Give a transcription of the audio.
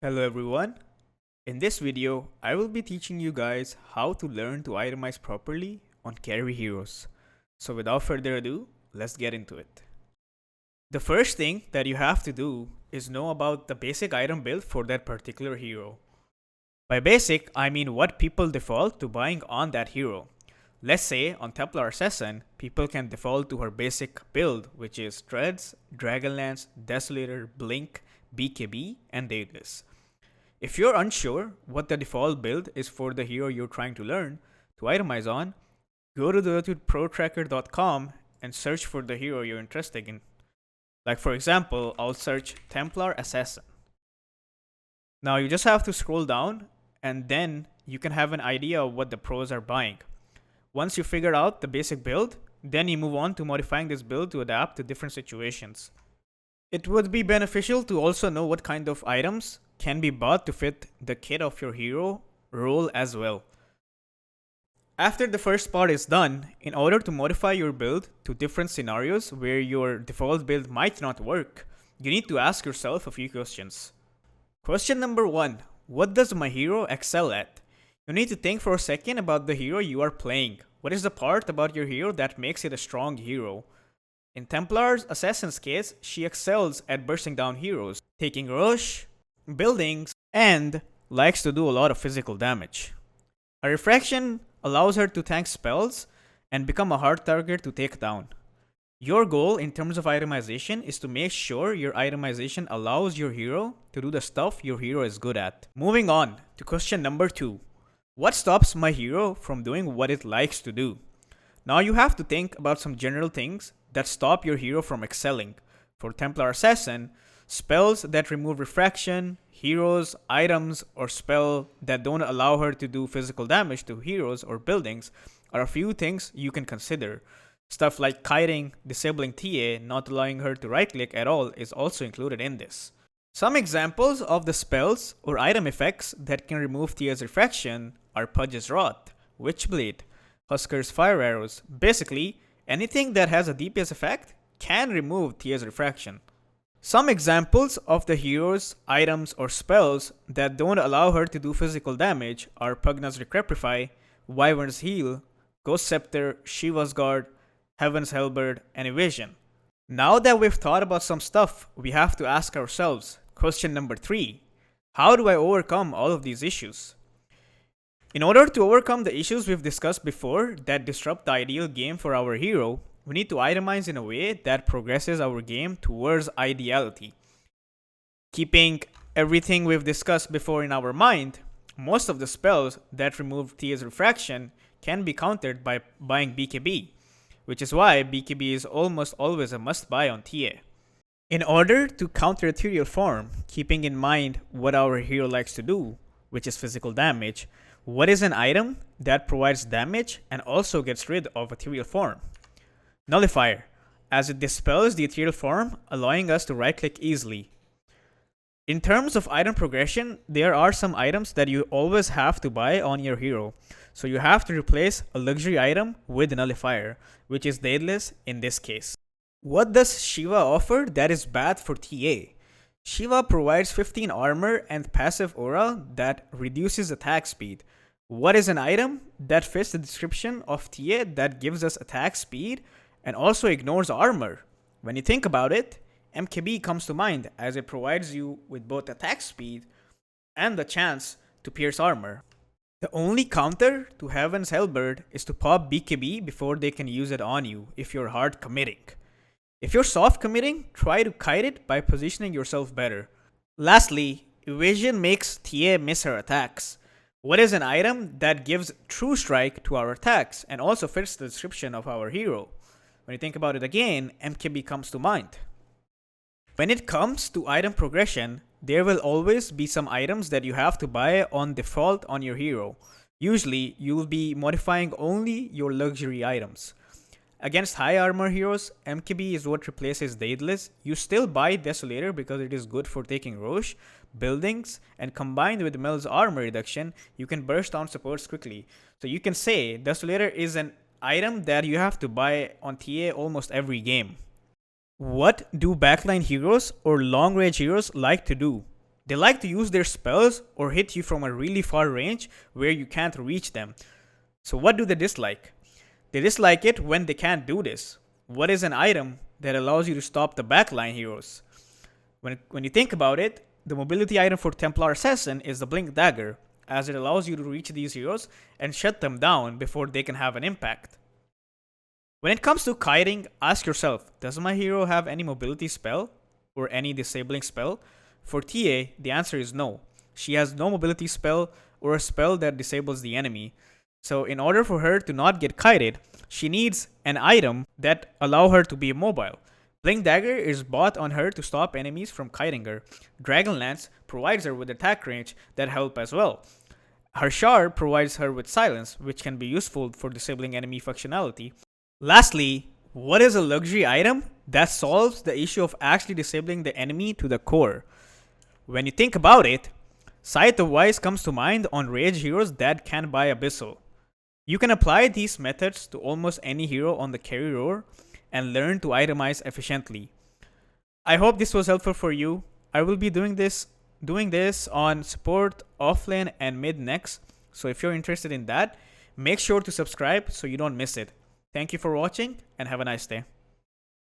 Hello everyone. In this video, I will be teaching you guys how to learn to itemize properly on carry heroes. So without further ado, let's get into it. The first thing that you have to do is know about the basic item build for that particular hero. By basic, I mean what people default to buying on that hero. Let's say on Templar Assassin, people can default to her basic build, which is Dreads, Dragonlance, Desolator, Blink, BKB, and Daedalus. If you're unsure what the default build is for the hero you're trying to learn to itemize on, go to the.protracker.com and search for the hero you're interested in. Like for example, I'll search Templar Assassin. Now you just have to scroll down and then you can have an idea of what the pros are buying. Once you figure out the basic build, then you move on to modifying this build to adapt to different situations. It would be beneficial to also know what kind of items can be bought to fit the kit of your hero role as well. After the first part is done, in order to modify your build to different scenarios where your default build might not work, you need to ask yourself a few questions. Question number 1. What does my hero excel at? You need to think for a second about the hero you are playing. What is the part about your hero that makes it a strong hero? In Templar's Assassin's case, she excels at bursting down heroes, taking rush, buildings, and likes to do a lot of physical damage. A refraction allows her to tank spells and become a hard target to take down. Your goal in terms of itemization is to make sure your itemization allows your hero to do the stuff your hero is good at. Moving on to question number 2. What stops my hero from doing what it likes to do? Now you have to think about some general things that stop your hero from excelling. For Templar Assassin, spells that remove refraction, heroes, items, or spell that don't allow her to do physical damage to heroes or buildings are a few things you can consider. Stuff like kiting, disabling TA, not allowing her to right click at all is also included in this. Some examples of the spells or item effects that can remove TA's refraction are Pudge's Wrath, Witchblade, Husker's Fire Arrows. Basically, anything that has a DPS effect can remove TA's refraction. Some examples of the heroes, items, or spells that don't allow her to do physical damage are Pugna's Recreprify, Wyvern's Heal, Ghost Scepter, Shiva's Guard, Heaven's Halberd, and Evasion. Now that we've thought about some stuff, we have to ask ourselves, question number 3, how do I overcome all of these issues? In order to overcome the issues we've discussed before that disrupt the ideal game for our hero, we need to itemize in a way that progresses our game towards ideality. Keeping everything we've discussed before in our mind, most of the spells that remove TA's refraction can be countered by buying BKB, which is why BKB is almost always a must-buy on TA. In order to counter ethereal form, keeping in mind what our hero likes to do, which is physical damage, what is an item that provides damage and also gets rid of ethereal form? Nullifier, as it dispels the ethereal form, allowing us to right-click easily. In terms of item progression, there are some items that you always have to buy on your hero, so you have to replace a luxury item with a nullifier, which is Daedalus in this case. What does Shiva offer that is bad for TA? Shiva provides 15 armor and passive aura that reduces attack speed. What is an item that fits the description of TA that gives us attack speed and also ignores armor? When you think about it, MKB comes to mind as it provides you with both attack speed and the chance to pierce armor. The only counter to Heaven's Halberd is to pop BKB before they can use it on you if you're hard committing. If you're soft committing, try to kite it by positioning yourself better. Lastly, Evasion makes TA miss her attacks. What is an item that gives true strike to our attacks and also fits the description of our hero? When you think about it again, MKB comes to mind. When it comes to item progression, there will always be some items that you have to buy on default on your hero. Usually, you will be modifying only your luxury items. Against high armor heroes, MKB is what replaces Daedalus. You still buy Desolator because it is good for taking Roche, buildings, and combined with Mel's armor reduction, you can burst down supports quickly. So you can say Desolator is an item that you have to buy on TA almost every game. What do backline heroes or long range heroes like to do? They like to use their spells or hit you from a really far range where you can't reach them. So what do they dislike? They dislike it when they can't do this. What is an item that allows you to stop the backline heroes? When you think about it, the mobility item for Templar Assassin is the Blink Dagger, as it allows you to reach these heroes and shut them down before they can have an impact. When it comes to kiting, ask yourself, does my hero have any mobility spell or any disabling spell? For TA, the answer is no. She has no mobility spell or a spell that disables the enemy. So in order for her to not get kited, she needs an item that allow her to be immobile. Blink Dagger is bought on her to stop enemies from kiting her. Dragonlance provides her with attack range that help as well. Her shard provides her with silence, which can be useful for disabling enemy functionality. Lastly, what is a luxury item that solves the issue of actually disabling the enemy to the core? When you think about it, Sight of Wise comes to mind on rage heroes that can buy Abyssal. You can apply these methods to almost any hero on the carry roar and learn to itemize efficiently. I hope this was helpful for you. I will be doing this on support, offlane, and mid next. So if you're interested in that, make sure to subscribe so you don't miss it. Thank you for watching and have a nice day.